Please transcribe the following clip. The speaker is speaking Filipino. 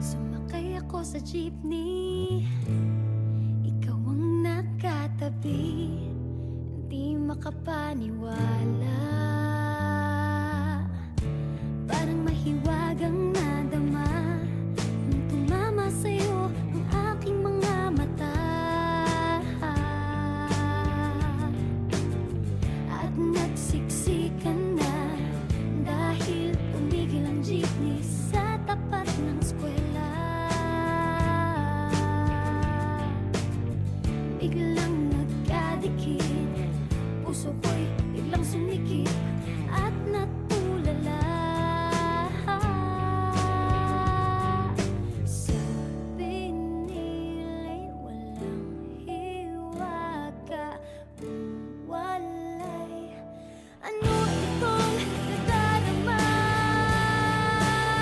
Sumakay ako sa jeepney, ikaw ang nakatabi. Hindi makapaniwala, parang mahiwagang nadama nung tumama sa'yo ang aking mga mata. At nagsiksikan na dahil tumigil ang jeepney sa tapat ng square.